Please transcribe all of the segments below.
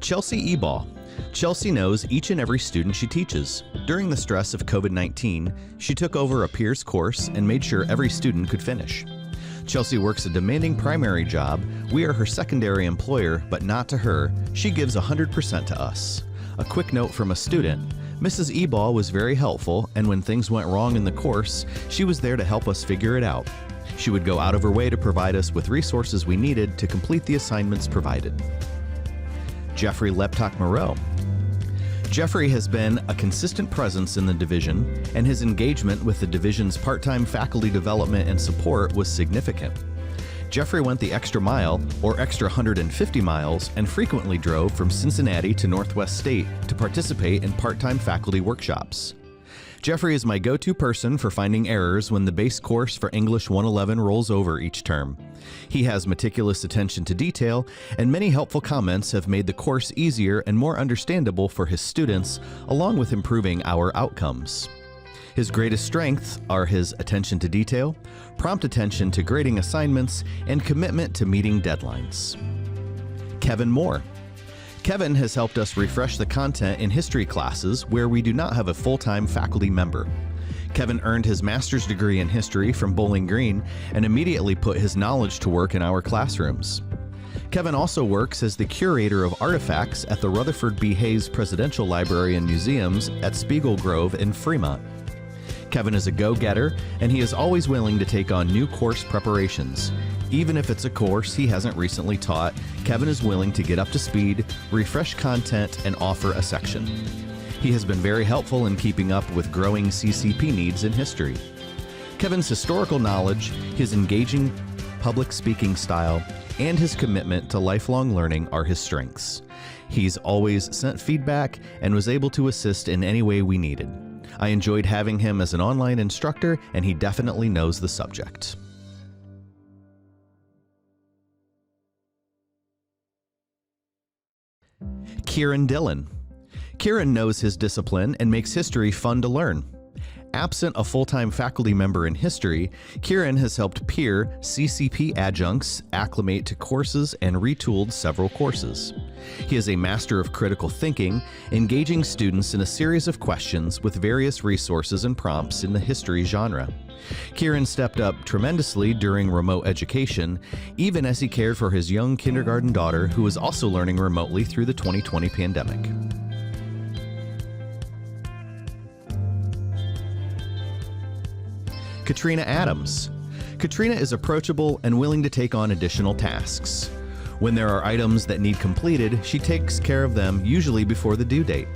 Chelsie Ebaugh. Chelsie knows each and every student she teaches. During the stress of COVID-19, she took over a Pere's course and made sure every student could finish. Chelsie works a demanding primary job. We are her secondary employer, but not to her. She gives 100% to us. A quick note from a student. Mrs. Ebaugh was very helpful, and when things went wrong in the course, she was there to help us figure it out. She would go out of her way to provide us with resources we needed to complete the assignments provided. Jeffrey Leptak-Moreau. Jeffrey has been a consistent presence in the division, and his engagement with the division's part-time faculty development and support was significant. Jeffrey went the extra mile, or extra 150 miles, and frequently drove from Cincinnati to Northwest State to participate in part-time faculty workshops. Jeffrey is my go-to person for finding errors when the base course for English 111 rolls over each term. He has meticulous attention to detail, and many helpful comments have made the course easier and more understandable for his students, along with improving our outcomes. His greatest strengths are his attention to detail, prompt attention to grading assignments, and commitment to meeting deadlines. Kevin Moore. Kevin has helped us refresh the content in history classes where we do not have a full-time faculty member. Kevin earned his master's degree in history from Bowling Green and immediately put his knowledge to work in our classrooms. Kevin also works as the curator of artifacts at the Rutherford B. Hayes Presidential Library and Museums at Spiegel Grove in Fremont. Kevin is a go-getter, and he is always willing to take on new course preparations. Even if it's a course he hasn't recently taught, Kevin is willing to get up to speed, refresh content, and offer a section. He has been very helpful in keeping up with growing CCP needs in history. Kevin's historical knowledge, his engaging public speaking style, and his commitment to lifelong learning are his strengths. He's always sent feedback and was able to assist in any way we needed. I enjoyed having him as an online instructor, and he definitely knows the subject. Kieron Dillon. Kieron knows his discipline and makes history fun to learn. Absent a full-time faculty member in history, Kieron has helped Pere CCP adjuncts acclimate to courses and retooled several courses. He is a master of critical thinking, engaging students in a series of questions with various resources and prompts in the history genre. Kieron stepped up tremendously during remote education, even as he cared for his young kindergarten daughter who was also learning remotely through the 2020 pandemic. Katrina Adams. Katrina is approachable and willing to take on additional tasks. When there are items that need completed, she takes care of them, usually before the due date.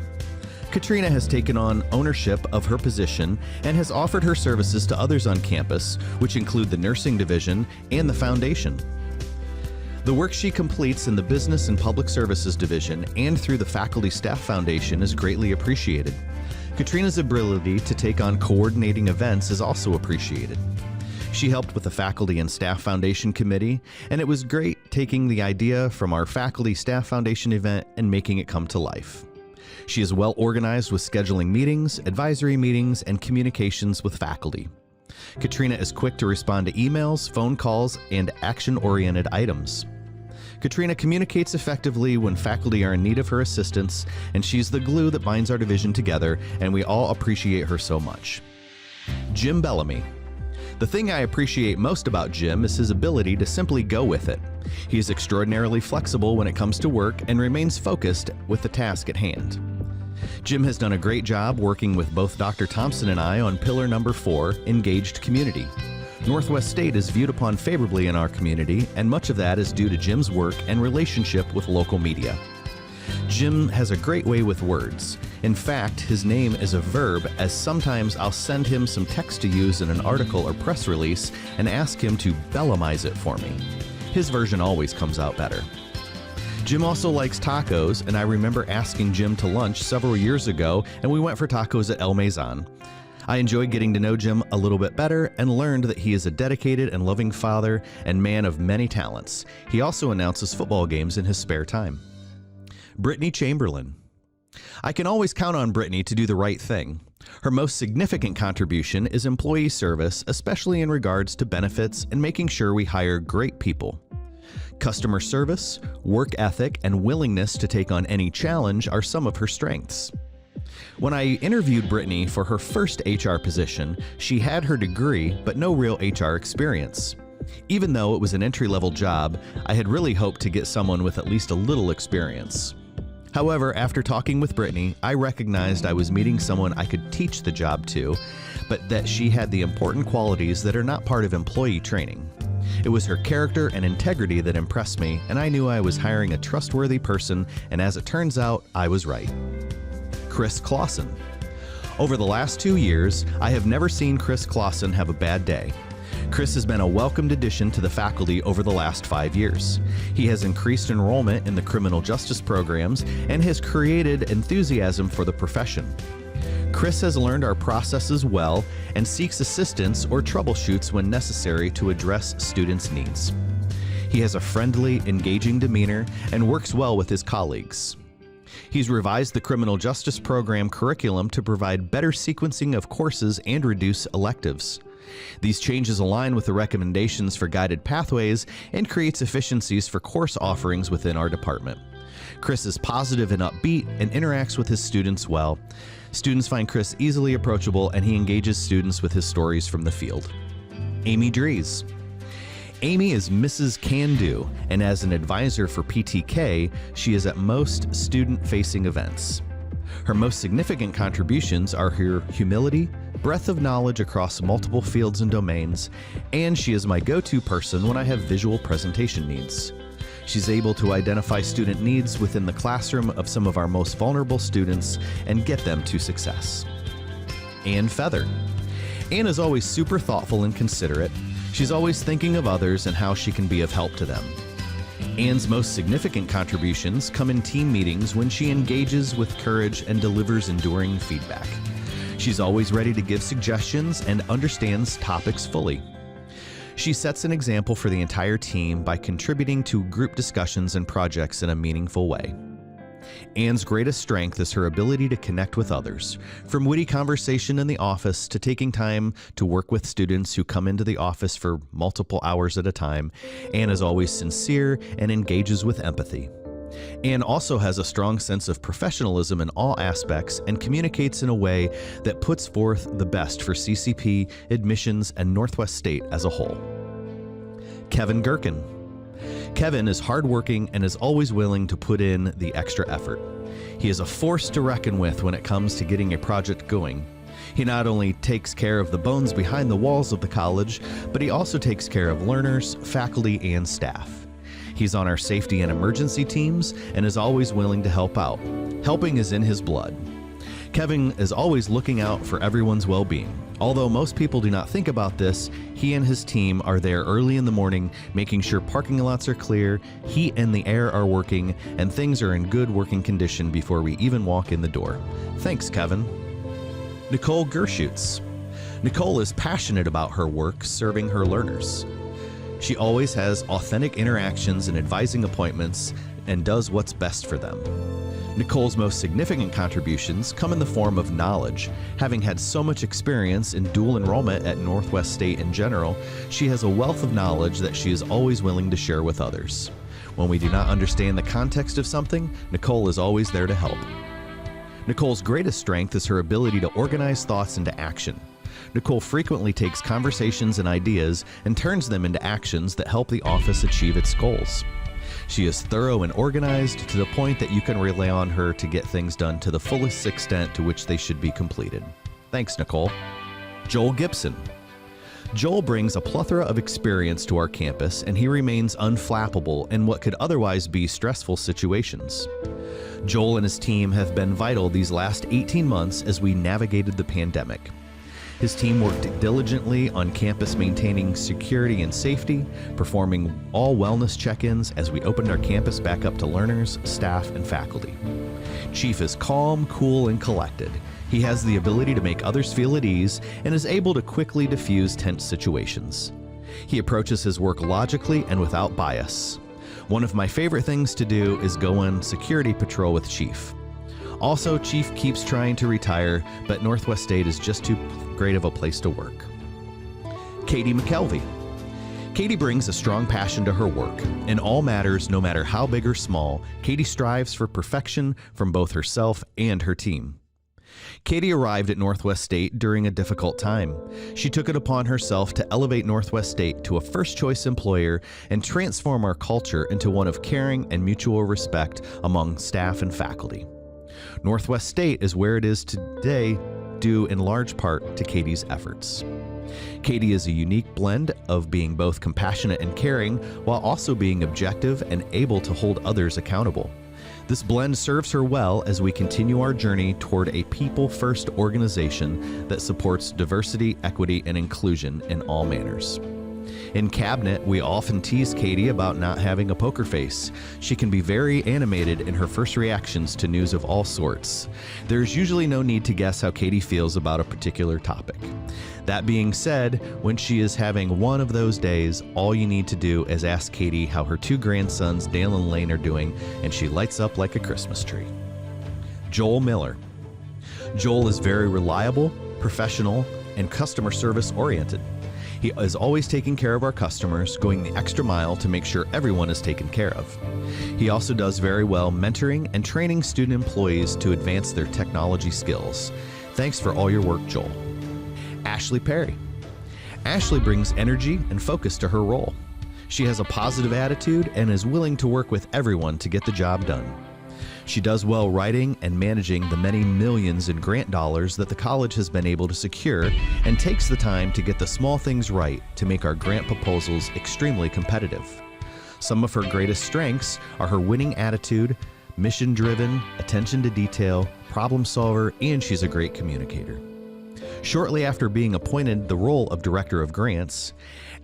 Katrina has taken on ownership of her position and has offered her services to others on campus, which include the nursing division and the foundation. The work she completes in the Business and Public Services division and through the Faculty Staff Foundation is greatly appreciated. Katrina's ability to take on coordinating events is also appreciated. She helped with the Faculty and Staff Foundation Committee, and it was great taking the idea from our Faculty Staff Foundation event and making it come to life. She is well organized with scheduling meetings, advisory meetings, and communications with faculty. Katrina is quick to respond to emails, phone calls, and action-oriented items. Katrina communicates effectively when faculty are in need of her assistance, and she's the glue that binds our division together, and we all appreciate her so much. Jim Bellamy. The thing I appreciate most about Jim is his ability to simply go with it. He is extraordinarily flexible when it comes to work and remains focused with the task at hand. Jim has done a great job working with both Dr. Thompson and I on Pillar Number 4, Engaged Community. Northwest State is viewed upon favorably in our community, and much of that is due to Jim's work and relationship with local media. Jim has a great way with words. In fact, his name is a verb, as sometimes I'll send him some text to use in an article or press release and ask him to Bellamize it for me. His version always comes out better. Jim also likes tacos, and I remember asking Jim to lunch several years ago, and we went for tacos at El Maison. I enjoyed getting to know Jim a little bit better and learned that he is a dedicated and loving father and man of many talents. He also announces football games in his spare time. Brittany Chamberlain. I can always count on Brittany to do the right thing. Her most significant contribution is employee service, especially in regards to benefits and making sure we hire great people. Customer service, work ethic, and willingness to take on any challenge are some of her strengths. When I interviewed Brittany for her first HR position, she had her degree but no real HR experience. Even though it was an entry-level job, I had really hoped to get someone with at least a little experience. However, after talking with Brittany, I recognized I was meeting someone I could teach the job to, but that she had the important qualities that are not part of employee training. It was her character and integrity that impressed me, and I knew I was hiring a trustworthy person, and as it turns out, I was right. Chris Clawson. Over the last 2 years, I have never seen Chris Clawson have a bad day. Chris has been a welcomed addition to the faculty over the last 5 years. He has increased enrollment in the criminal justice programs and has created enthusiasm for the profession. Chris has learned our processes well and seeks assistance or troubleshoots when necessary to address students' needs. He has a friendly, engaging demeanor and works well with his colleagues. He's revised the criminal justice program curriculum to provide better sequencing of courses and reduce electives. These changes align with the recommendations for guided pathways and creates efficiencies for course offerings within our department. Chris is positive and upbeat and interacts with his students well. Students find Chris easily approachable, and he engages students with his stories from the field. Amy Drees. Amy is Mrs. Can Do, and as an advisor for PTK, she is at most student-facing events. Her most significant contributions are her humility, breadth of knowledge across multiple fields and domains, and she is my go-to person when I have visual presentation needs. She's able to identify student needs within the classroom of some of our most vulnerable students and get them to success. Ann Fether. Ann is always super thoughtful and considerate. She's always thinking of others and how she can be of help to them. Ann's most significant contributions come in team meetings when she engages with courage and delivers enduring feedback. She's always ready to give suggestions and understands topics fully. She sets an example for the entire team by contributing to group discussions and projects in a meaningful way. Ann's greatest strength is her ability to connect with others, from witty conversation in the office to taking time to work with students who come into the office for multiple hours at a time. Ann is always sincere and engages with empathy. Ann also has a strong sense of professionalism in all aspects and communicates in a way that puts forth the best for CCP, admissions, and Northwest State as a whole. Kevin Gerken. Kevin is hardworking and is always willing to put in the extra effort. He is a force to reckon with when it comes to getting a project going. He not only takes care of the bones behind the walls of the college, but he also takes care of learners, faculty, and staff. He's on our safety and emergency teams and is always willing to help out. Helping is in his blood. Kevin is always looking out for everyone's well-being. Although most people do not think about this, he and his team are there early in the morning, making sure parking lots are clear, heat and the air are working, and things are in good working condition before we even walk in the door. Thanks, Kevin. Nichole Gerschutz. Nichole is passionate about her work serving her learners. She always has authentic interactions and advising appointments and does what's best for them. Nichole's most significant contributions come in the form of knowledge. Having had so much experience in dual enrollment at Northwest State in general, she has a wealth of knowledge that she is always willing to share with others. When we do not understand the context of something, Nichole is always there to help. Nichole's greatest strength is her ability to organize thoughts into action. Nichole frequently takes conversations and ideas and turns them into actions that help the office achieve its goals. She is thorough and organized to the point that you can rely on her to get things done to the fullest extent to which they should be completed. Thanks, Nichole. Joel Gibson. Joel brings a plethora of experience to our campus, and he remains unflappable in what could otherwise be stressful situations. Joel and his team have been vital these last 18 months as we navigated the pandemic. His team worked diligently on campus maintaining security and safety, performing all wellness check-ins as we opened our campus back up to learners, staff, and faculty. Chief is calm, cool, and collected. He has the ability to make others feel at ease and is able to quickly diffuse tense situations. He approaches his work logically and without bias. One of my favorite things to do is go on security patrol with Chief. Also, Chief keeps trying to retire, but Northwest State is just too great of a place to work. Katy Mckelvey. Katy brings a strong passion to her work. In all matters, no matter how big or small, Katy strives for perfection from both herself and her team. Katy arrived at Northwest State during a difficult time. She took it upon herself to elevate Northwest State to a first-choice employer and transform our culture into one of caring and mutual respect among staff and faculty. Northwest State is where it is today, due in large part to Katy's efforts. Katy is a unique blend of being both compassionate and caring, while also being objective and able to hold others accountable. This blend serves her well as we continue our journey toward a people-first organization that supports diversity, equity, and inclusion in all manners. In cabinet, we often tease Katy about not having a poker face. She can be very animated in her first reactions to news of all sorts. There's usually no need to guess how Katy feels about a particular topic. That being said, when she is having one of those days, all you need to do is ask Katy how her two grandsons, Dale and Lane, are doing, and she lights up like a Christmas tree. Joel Miller. Joel is very reliable, professional, and customer service oriented. He is always taking care of our customers, going the extra mile to make sure everyone is taken care of. He also does very well mentoring and training student employees to advance their technology skills. Thanks for all your work, Joel. Ashley Pere. Ashley brings energy and focus to her role. She has a positive attitude and is willing to work with everyone to get the job done. She does well writing and managing the many millions in grant dollars that the college has been able to secure, and takes the time to get the small things right to make our grant proposals extremely competitive. Some of her greatest strengths are her winning attitude, mission-driven, attention to detail, problem solver, and she's a great communicator. Shortly after being appointed the role of Director of Grants,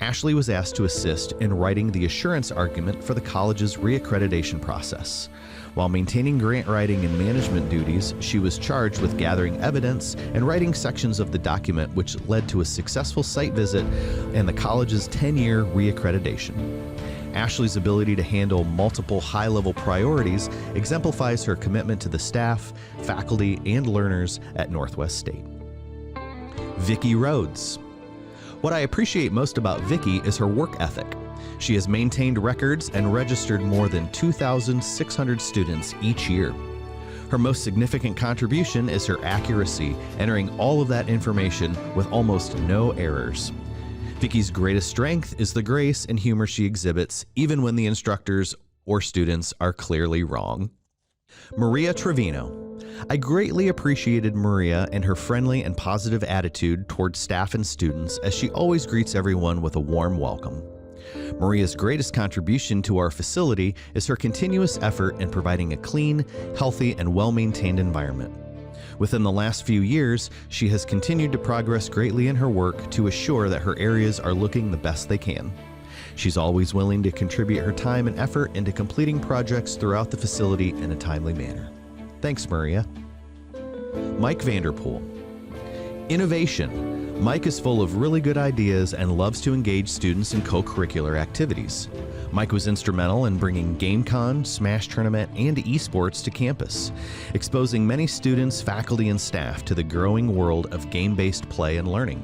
Ashley was asked to assist in writing the assurance argument for the college's reaccreditation process. While maintaining grant writing and management duties, she was charged with gathering evidence and writing sections of the document, which led to a successful site visit and the college's 10-year reaccreditation. Ashley's ability to handle multiple high-level priorities exemplifies her commitment to the staff, faculty, and learners at Northwest State. Vickie Rhodes. What I appreciate most about Vickie is her work ethic. She has maintained records and registered more than 2,600 students each year. Her most significant contribution is her accuracy, entering all of that information with almost no errors. Vickie's greatest strength is the grace and humor she exhibits, even when the instructors or students are clearly wrong. Maria Trevino. I greatly appreciated Maria and her friendly and positive attitude towards staff and students, as she always greets everyone with a warm welcome. Maria's greatest contribution to our facility is her continuous effort in providing a clean, healthy, and well-maintained environment. Within the last few years, she has continued to progress greatly in her work to assure that her areas are looking the best they can. She's always willing to contribute her time and effort into completing projects throughout the facility in a timely manner. Thanks, Maria. Mike Vanderpool. Innovation. Mike is full of really good ideas and loves to engage students in co-curricular activities. Mike was instrumental in bringing GameCon, Smash Tournament, and esports to campus, exposing many students, faculty, and staff to the growing world of game-based play and learning.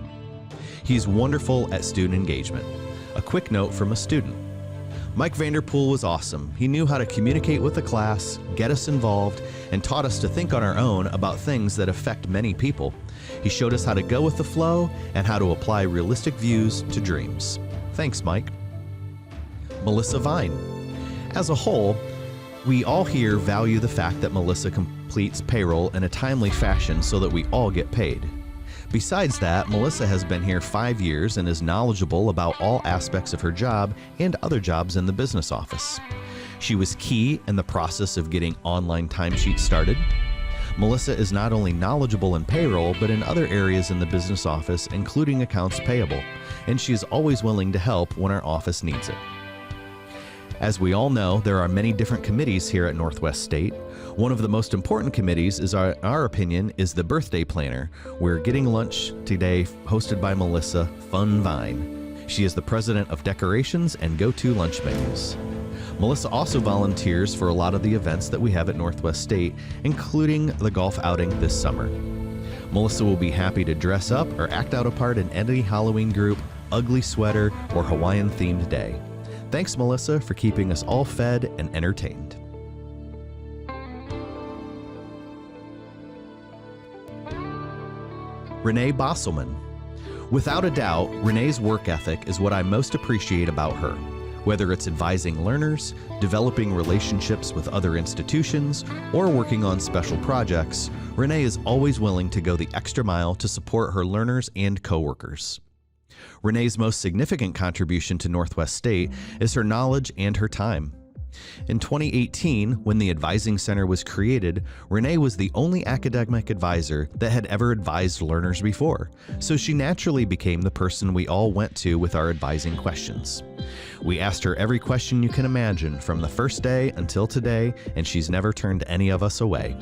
He's wonderful at student engagement. A quick note from a student. Mike Vanderpool was awesome. He knew how to communicate with the class, get us involved, and taught us to think on our own about things that affect many people. He showed us how to go with the flow and how to apply realistic views to dreams. Thanks, Mike. Melissa Vine. As a whole, we all here value the fact that Melissa completes payroll in a timely fashion so that we all get paid. Besides that, Melissa has been here 5 years and is knowledgeable about all aspects of her job and other jobs in the business office. She was key in the process of getting online timesheets started. Melissa is not only knowledgeable in payroll, but in other areas in the business office, including accounts payable, and she is always willing to help when our office needs it. As we all know, there are many different committees here at Northwest State. One of the most important committees, in our opinion, is the birthday planner. We're getting lunch today, hosted by Melissa Fun Vine. She is the president of decorations and go-to lunch menus. Melissa also volunteers for a lot of the events that we have at Northwest State, including the golf outing this summer. Melissa will be happy to dress up or act out a part in any Halloween group, ugly sweater or Hawaiian-themed day. Thanks, Melissa, for keeping us all fed and entertained. Renee Bostelman. Without a doubt, Renee's work ethic is what I most appreciate about her. Whether it's advising learners, developing relationships with other institutions, or working on special projects, Renee is always willing to go the extra mile to support her learners and coworkers. Renee's most significant contribution to Northwest State is her knowledge and her time. In 2018, when the Advising Center was created, Renee was the only academic advisor that had ever advised learners before, so she naturally became the person we all went to with our advising questions. We asked her every question you can imagine from the first day until today, and she's never turned any of us away.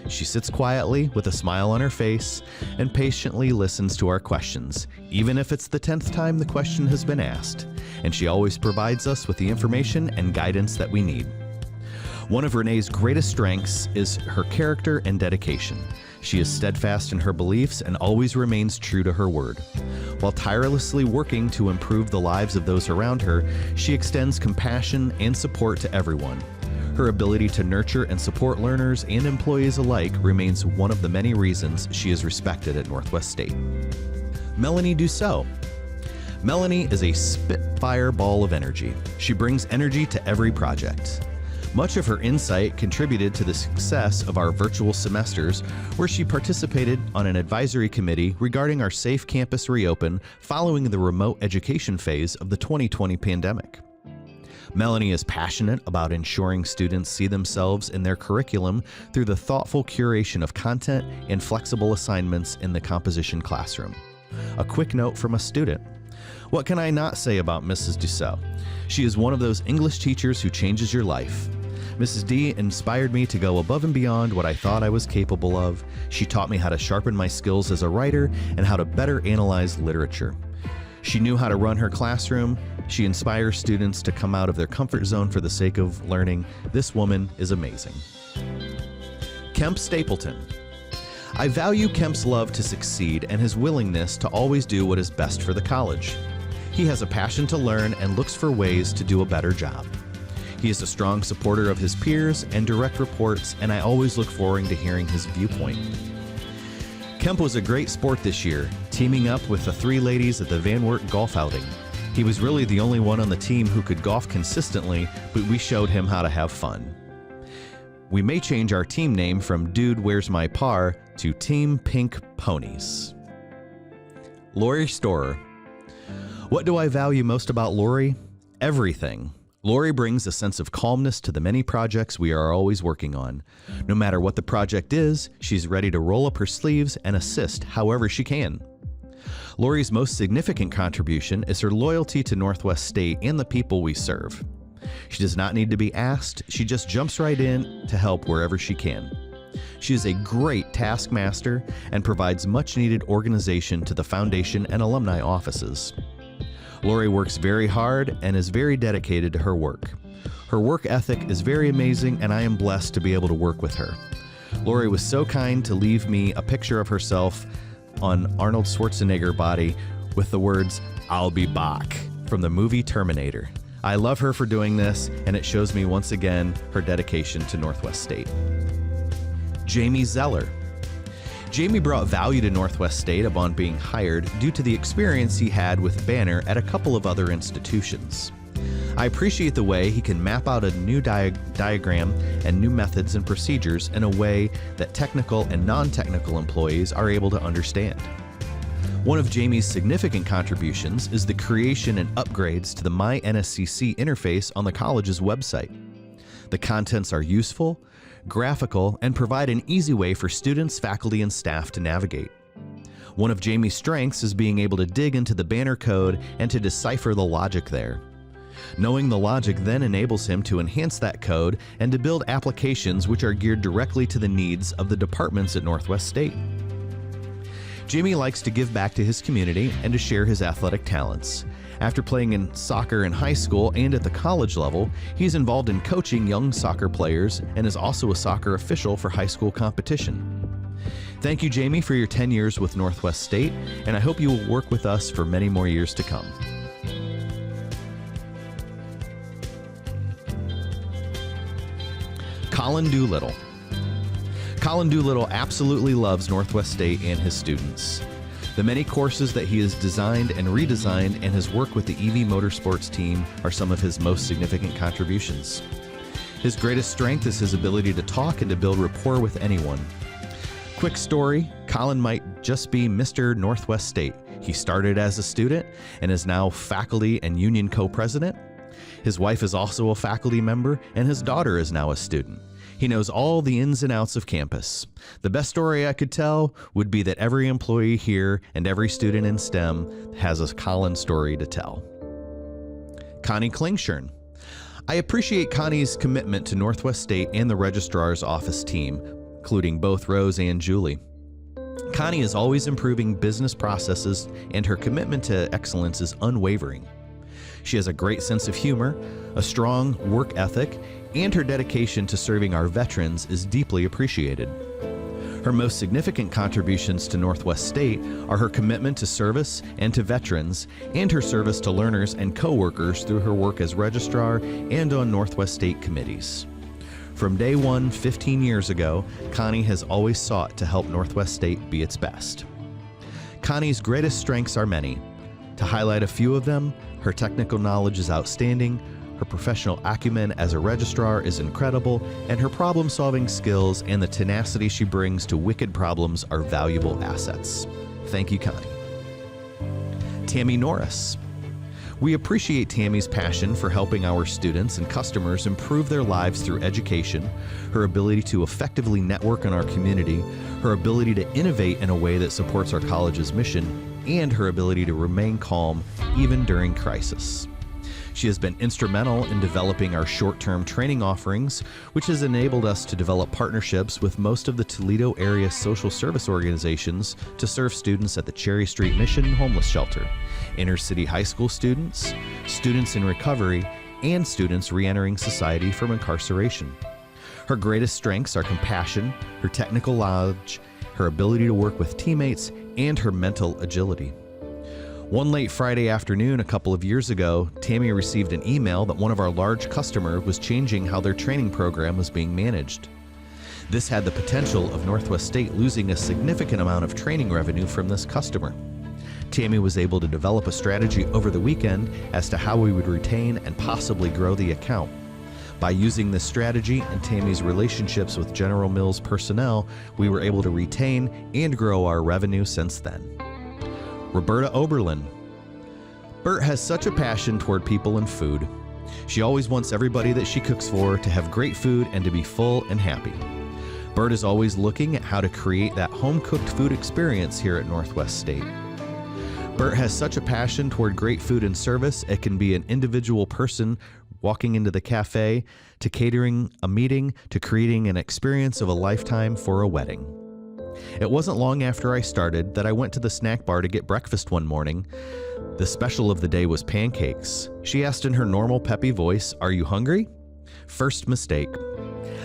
She sits quietly with a smile on her face and patiently listens to our questions, even if it's the 10th time the question has been asked, and she always provides us with the information and guidance that we need. One of Renee's greatest strengths is her character and dedication. She is steadfast in her beliefs and always remains true to her word. While tirelessly working to improve the lives of those around her, she extends compassion and support to everyone. Her ability to nurture and support learners and employees alike remains one of the many reasons she is respected at Northwest State. Melanie Dusseau. Melanie is a spitfire ball of energy. She brings energy to every project. Much of her insight contributed to the success of our virtual semesters, where she participated on an advisory committee regarding our safe campus reopen following the remote education phase of the 2020 pandemic. Melanie is passionate about ensuring students see themselves in their curriculum through the thoughtful curation of content and flexible assignments in the composition classroom. A quick note from a student. What can I not say about Mrs. Dusseau? She is one of those English teachers who changes your life. Mrs. D inspired me to go above and beyond what I thought I was capable of. She taught me how to sharpen my skills as a writer and how to better analyze literature. She knew how to run her classroom. She inspires students to come out of their comfort zone for the sake of learning. This woman is amazing. Kemp Stapleton. I value Kemp's love to succeed and his willingness to always do what is best for the college. He has a passion to learn and looks for ways to do a better job. He is a strong supporter of his peers and direct reports, and I always look forward to hearing his viewpoint. Kemp was a great sport this year, teaming up with the three ladies at the Van Wert golf outing. He was really the only one on the team who could golf consistently, but we showed him how to have fun. We may change our team name from Dude Where's My Par to Team Pink Ponies. Laurie Storrer. What do I value most about Laurie? Everything. Laurie brings a sense of calmness to the many projects we are always working on. No matter what the project is, she's ready to roll up her sleeves and assist however she can. Laurie's most significant contribution is her loyalty to Northwest State and the people we serve. She does not need to be asked, she just jumps right in to help wherever she can. She is a great taskmaster and provides much needed organization to the foundation and alumni offices. Laurie works very hard and is very dedicated to her work. Her work ethic is very amazing, and I am blessed to be able to work with her. Laurie was so kind to leave me a picture of herself on Arnold Schwarzenegger body with the words, "I'll be back," from the movie Terminator. I love her for doing this, and it shows me once again her dedication to Northwest State. Jamie Zeller. Jamie brought value to Northwest State upon being hired due to the experience he had with Banner at a couple of other institutions. I appreciate the way he can map out a new diagram and new methods and procedures in a way that technical and non-technical employees are able to understand. One of Jamie's significant contributions is the creation and upgrades to the My NSCC interface on the college's website. The contents are useful, graphical, and provide an easy way for students, faculty, and staff to navigate. One of Jamie's strengths is being able to dig into the Banner code and to decipher the logic there. Knowing the logic then enables him to enhance that code and to build applications which are geared directly to the needs of the departments at Northwest State. Jamie likes to give back to his community and to share his athletic talents. After playing in soccer in high school and at the college level, he's involved in coaching young soccer players and is also a soccer official for high school competition. Thank you, Jamie, for your 10 years with Northwest State, and I hope you will work with us for many more years to come. Colin Doolittle. Colin Doolittle absolutely loves Northwest State and his students. The many courses that he has designed and redesigned and his work with the EV Motorsports team are some of his most significant contributions. His greatest strength is his ability to talk and to build rapport with anyone. Quick story, Colin might just be Mr. Northwest State. He started as a student and is now faculty and union co-president. His wife is also a faculty member, and his daughter is now a student. He knows all the ins and outs of campus. The best story I could tell would be that every employee here and every student in STEM has a Colin story to tell. Connie Klingshirn. I appreciate Connie's commitment to Northwest State and the Registrar's Office team, including both Rose and Julie. Connie is always improving business processes, and her commitment to excellence is unwavering. She has a great sense of humor, a strong work ethic, and her dedication to serving our veterans is deeply appreciated. Her most significant contributions to Northwest State are her commitment to service and to veterans, and her service to learners and co-workers through her work as registrar and on Northwest State committees. From day one, 15 years ago, Connie has always sought to help Northwest State be its best. Connie's greatest strengths are many. To highlight a few of them, her technical knowledge is outstanding, her professional acumen as a registrar is incredible, and her problem-solving skills and the tenacity she brings to wicked problems are valuable assets. Thank you, Connie. Tami Norris. We appreciate Tami's passion for helping our students and customers improve their lives through education, her ability to effectively network in our community, her ability to innovate in a way that supports our college's mission, and her ability to remain calm even during crisis. She has been instrumental in developing our short-term training offerings, which has enabled us to develop partnerships with most of the Toledo area social service organizations to serve students at the Cherry Street Mission Homeless Shelter, inner-city high school students, students in recovery, and students re-entering society from incarceration. Her greatest strengths are compassion, her technical knowledge, her ability to work with teammates, and her mental agility. One late Friday afternoon a couple of years ago, Tami received an email that one of our large customers was changing how their training program was being managed. This had the potential of Northwest State losing a significant amount of training revenue from this customer. Tami was able to develop a strategy over the weekend as to how we would retain and possibly grow the account. By using this strategy and Tami's relationships with General Mills personnel, we were able to retain and grow our revenue since then. Roberta Oberlin. Bert has such a passion toward people and food. She always wants everybody that she cooks for to have great food and to be full and happy. Bert is always looking at how to create that home-cooked food experience here at Northwest State. Bert has such a passion toward great food and service, it can be an individual person walking into the cafe, to catering a meeting, to creating an experience of a lifetime for a wedding. It wasn't long after I started that I went to the snack bar to get breakfast one morning. The special of the day was pancakes. She asked in her normal peppy voice, "Are you hungry?" First mistake.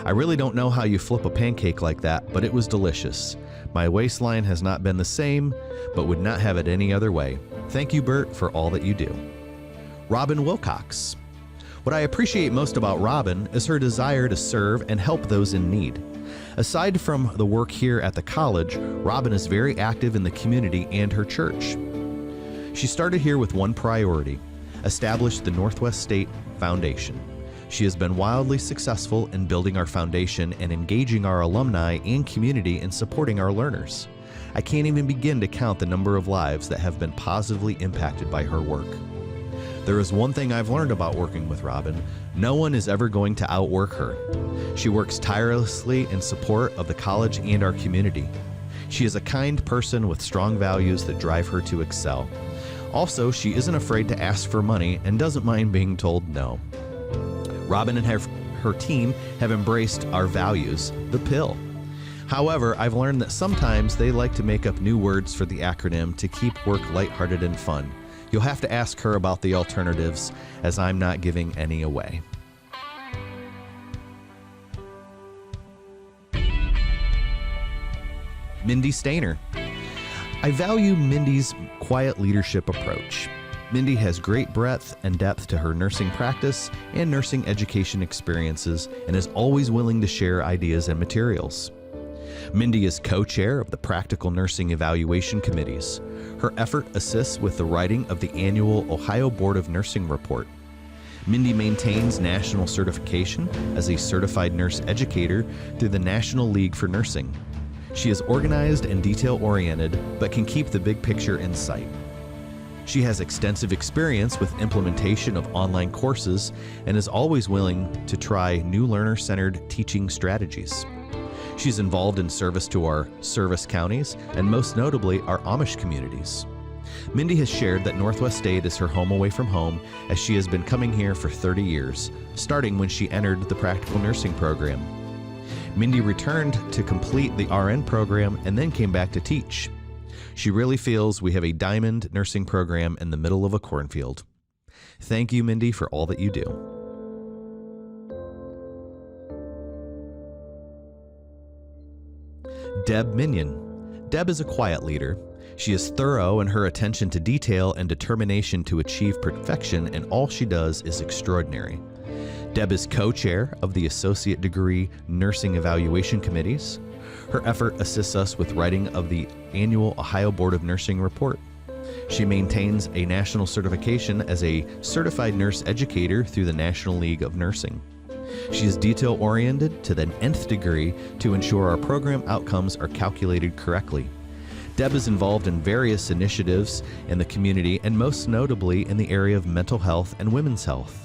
I really don't know how you flip a pancake like that, but it was delicious. My waistline has not been the same, but would not have it any other way. Thank you, Bert, for all that you do. Robbin Wilcox. What I appreciate most about Robbin is her desire to serve and help those in need. Aside from the work here at the college, Robbin is very active in the community and her church. She started here with one priority: establish the Northwest State Foundation. She has been wildly successful in building our foundation and engaging our alumni and community in supporting our learners. I can't even begin to count the number of lives that have been positively impacted by her work. There is one thing I've learned about working with Robbin: no one is ever going to outwork her. She works tirelessly in support of the college and our community. She is a kind person with strong values that drive her to excel. Also, she isn't afraid to ask for money and doesn't mind being told no. Robbin and her team have embraced our values, the PIL. However, I've learned that sometimes they like to make up new words for the acronym to keep work lighthearted and fun. You'll have to ask her about the alternatives, as I'm not giving any away. Mindy Stayner. I value Mindy's quiet leadership approach. Mindy has great breadth and depth to her nursing practice and nursing education experiences and is always willing to share ideas and materials. Mindy is co-chair of the Practical Nursing Evaluation Committees. Her effort assists with the writing of the annual Ohio Board of Nursing report. Mindy maintains national certification as a certified nurse educator through the National League for Nursing. She is organized and detail-oriented, but can keep the big picture in sight. She has extensive experience with implementation of online courses and is always willing to try new learner-centered teaching strategies. She's involved in service to our service counties and most notably our Amish communities. Mindy has shared that Northwest State is her home away from home as she has been coming here for 30 years, starting when she entered the practical nursing program. Mindy returned to complete the RN program and then came back to teach. She really feels we have a diamond nursing program in the middle of a cornfield. Thank you, Mindy, for all that you do. Deb Mignin. Deb is a quiet leader. She is thorough in her attention to detail and determination to achieve perfection, and all she does is extraordinary. Deb is co-chair of the Associate Degree Nursing Evaluation Committees. Her effort assists us with writing of the annual Ohio Board of Nursing report. She maintains a national certification as a certified nurse educator through the National League of Nursing. She is detail-oriented to the nth degree to ensure our program outcomes are calculated correctly. Deb is involved in various initiatives in the community and most notably in the area of mental health and women's health.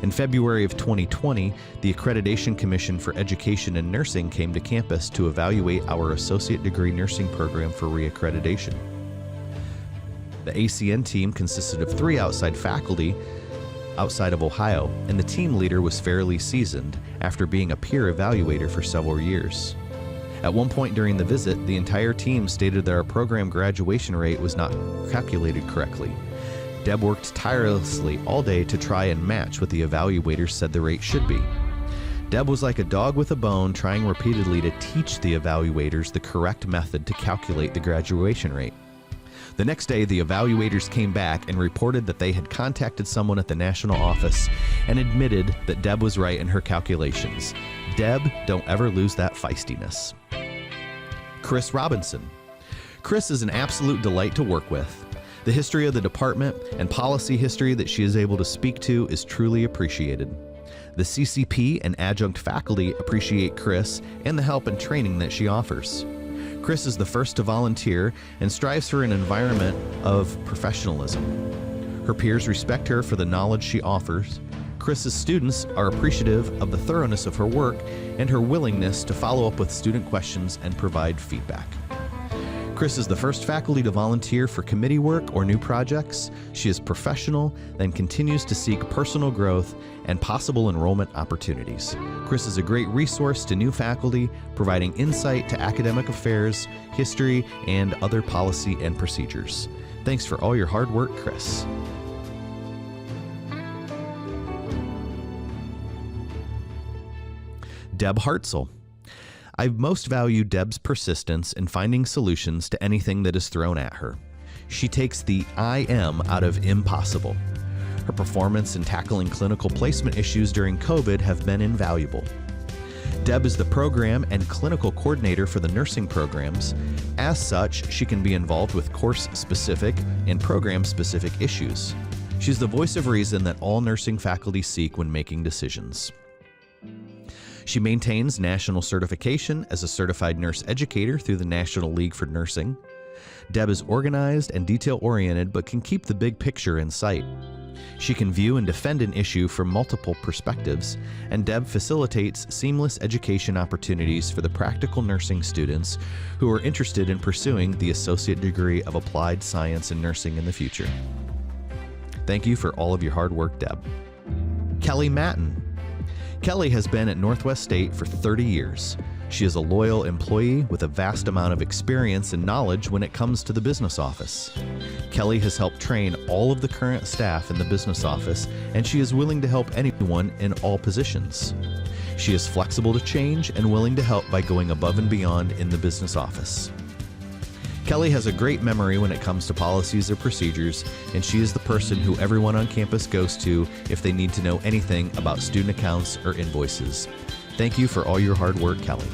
In February of 2020, the Accreditation Commission for Education and Nursing came to campus to evaluate our associate degree nursing program for reaccreditation. The ACN team consisted of 3 outside faculty outside of Ohio, and the team leader was fairly seasoned after being a peer evaluator for several years. At one point during the visit, the entire team stated that our program graduation rate was not calculated correctly. Deb worked tirelessly all day to try and match what the evaluators said the rate should be. Deb was like a dog with a bone trying repeatedly to teach the evaluators the correct method to calculate the graduation rate. The next day, the evaluators came back and reported that they had contacted someone at the national office and admitted that Deb was right in her calculations. Deb, don't ever lose that feistiness. Chris Robinson. Chris is an absolute delight to work with. The history of the department and policy history that she is able to speak to is truly appreciated. The CCP and adjunct faculty appreciate Chris and the help and training that she offers. Chris is the first to volunteer and strives for an environment of professionalism. Her peers respect her for the knowledge she offers. Chris's students are appreciative of the thoroughness of her work and her willingness to follow up with student questions and provide feedback. Chris is the first faculty to volunteer for committee work or new projects. She is professional and continues to seek personal growth and possible enrollment opportunities. Chris is a great resource to new faculty, providing insight to academic affairs, history, and other policy and procedures. Thanks for all your hard work, Chris. Deb Hartzell. I most value Deb's persistence in finding solutions to anything that is thrown at her. She takes the I am out of impossible. Her performance in tackling clinical placement issues during COVID have been invaluable. Deb is the program and clinical coordinator for the nursing programs. As such, she can be involved with course-specific and program-specific issues. She's the voice of reason that all nursing faculty seek when making decisions. She maintains national certification as a certified nurse educator through the National League for Nursing. Deb is organized and detail-oriented but can keep the big picture in sight. She can view and defend an issue from multiple perspectives, and Deb facilitates seamless education opportunities for the practical nursing students who are interested in pursuing the Associate Degree of Applied Science and Nursing in the future. Thank you for all of your hard work, Deb. Kelly Mattin. Kelly has been at Northwest State for 30 years. She is a loyal employee with a vast amount of experience and knowledge when it comes to the business office. Kelly has helped train all of the current staff in the business office, and she is willing to help anyone in all positions. She is flexible to change and willing to help by going above and beyond in the business office. Kelly has a great memory when it comes to policies or procedures, and she is the person who everyone on campus goes to if they need to know anything about student accounts or invoices. Thank you for all your hard work, Kelly.